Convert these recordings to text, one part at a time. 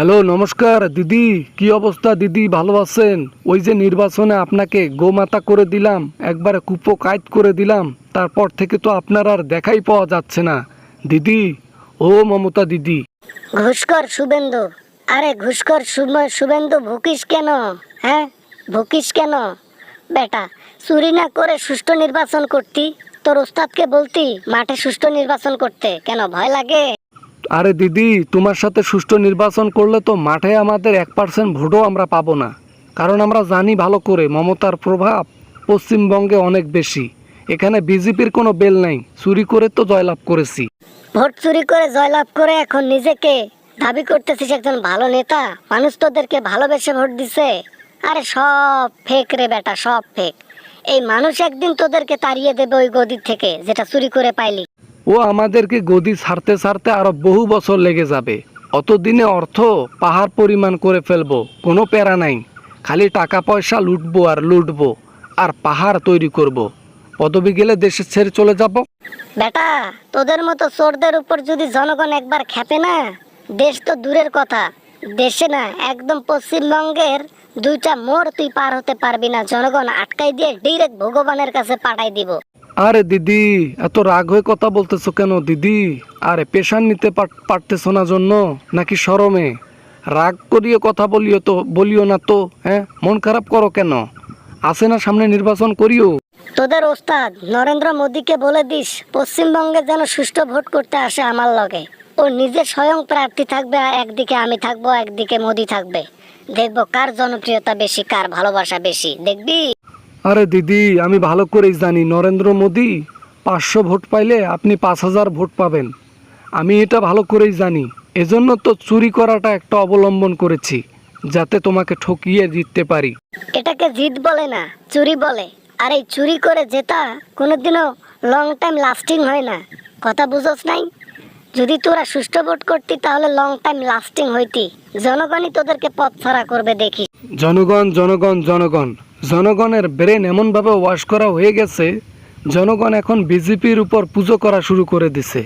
Hello, নমস্কার দিদি। কি অবস্থা দিদি, ভালো আছেন? ওই যে নির্বাচনে আপনাকে গোমাতা করে দিলাম, একবারে কুপো কাইট করে দিলাম, তারপর থেকে তো আপনার আর দেখাই পাওয়া যাচ্ছে না দিদি। ও মমতা দিদি। ঘুষখোর শুভেন্দু। আরে ঘুষখোর শুভেন্দু, ভুকিস কেন? হ্যাঁ, ভুকিস কেন বেটা? চুরি না করে সুষ্ঠু নির্বাচন করতি, তোর ওস্তাদকে বলতি মাঠে সুষ্ঠু নির্বাচন করতে। কেন ভয় লাগে? আরে দিদি, তোমার সাথে সুষ্ঠু নির্বাচন করলে তো মাঠে আমাদের 1% ভোটও আমরা পাবো না, কারণ আমরা জানি ভালো করে মমতার প্রভাব পশ্চিমবঙ্গে অনেক বেশি। এখানে বিজেপির কোনো বেল নাই, চুরি করে তো জয়লাভ করেছি। ভোট চুরি করে জয়লাভ করে এখন নিজেকে দাবি করতেছিস একজন ভালো নেতা। মানুষ তোদেরকে ভালোবেসে ভোট দিছে। আরে সব ফেক রে বেটা, সব ফেক। এই মানুষ একদিন তোদেরকে তাড়িয়ে দেবে ওই গদির থেকে, যেটা চুরি করে পাইলি। ও আমাদেরকে গদি ছাড়তে ছাড়তে আরো বহু বছর লেগে যাবে। অতদিনে অর্থ পাহাড় পরিমাণ করে ফেলবো, কোনো প্যারা নাই। খালি টাকা পয়সা লুটবো আর লুটবো, আর পাহাড় তৈরি করব। পদবি গেলে দেশে ছেড়ে চলে যাব। বেটা, তোদের মতো চোরদের উপর যদি জনগণ একবার খেপে না, দেশ তো দূরের কথা, দেশে না একদম পশ্চিমবঙ্গের 2টা মোড় তুই পার হতে পারবি না। জনগণ আটকাই দিয়ে ডিরেক্ট ভগবানের কাছে পাঠাই দিব। আরে দিদি, এত রাগ হয়ে কথা বলতেছো কেন দিদি? আরে পেশান নিতে পারতেছো না জন্য, নাকি শরমে? রাগ করিয়ে কথা বলিও না তো। হ্যাঁ, মন খারাপ করো কেন? আসে না সামনে নির্বাচন করিও। তোদের ওস্তাদ নরেন্দ্র মোদীকে বলে দিস পশ্চিমবঙ্গে যেন সুষ্ঠু ভোট করতে আসে আমার লগে। ও নিজে স্বয়ং প্রার্থী থাকবে, একদিকে আমি থাকবো, একদিকে মোদী থাকবে। দেখবো কার জনপ্রিয়তা বেশি, কার ভালোবাসা বেশি, দেখবি। আরে দিদি, আমি ভালো করেই জানি নরেন্দ্র মোদী 500 ভোট পাইলে আপনি 5000 ভোট পাবেন। আমি এটা ভালো করেই জানি। এজন্য তো চুরি করাটা একটা অবলম্বন করেছি, যাতে তোমাকে ঠকিয়ে জিততে পারি। এটাকে জিত বলে না, চুরি বলে। আর এই চুরি করে জেতা কোনোদিনও লং টাইম লাস্টিং হয় না। কথা বুঝোস নাই? যদি তোরা সুষ্ঠু ভোট করতি তাহলে লং টাইম লাস্টিং হইতি। জনগণই তোদেরকে পথ ছাড়া করবে, দেখি। জনগণ জনগণ জনগণ, জনগণের ব্রেন এমনভাবে ওয়াশ করা হয়ে গেছে, জনগণ এখন বিজেপির উপর পুজো করা শুরু করে দিছে।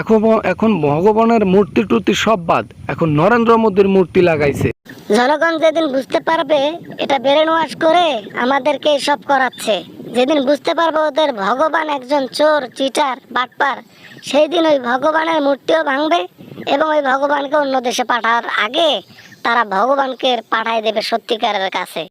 এখন এখন ভগবানের মূর্তি টুর্তি সব বাদ, এখন নরেন্দ্র মোদীর মূর্তি লাগাইছে। জনগণ যেদিন বুঝতে পারবে এটা ব্রেন ওয়াশ করে আমাদেরকে সব করাচ্ছে, যেদিন বুঝতে পারবে ওদের ভগবান একজন চোর, চিটার, বাটপার, সেই দিন ওই ভগবানের মূর্তিও ভাঙবে এবং ওই ভগবানকে অন্য দেশে পাঠার আগে তারা ভগবানকে পাঠায় দেবে সত্যিকারের কাছে।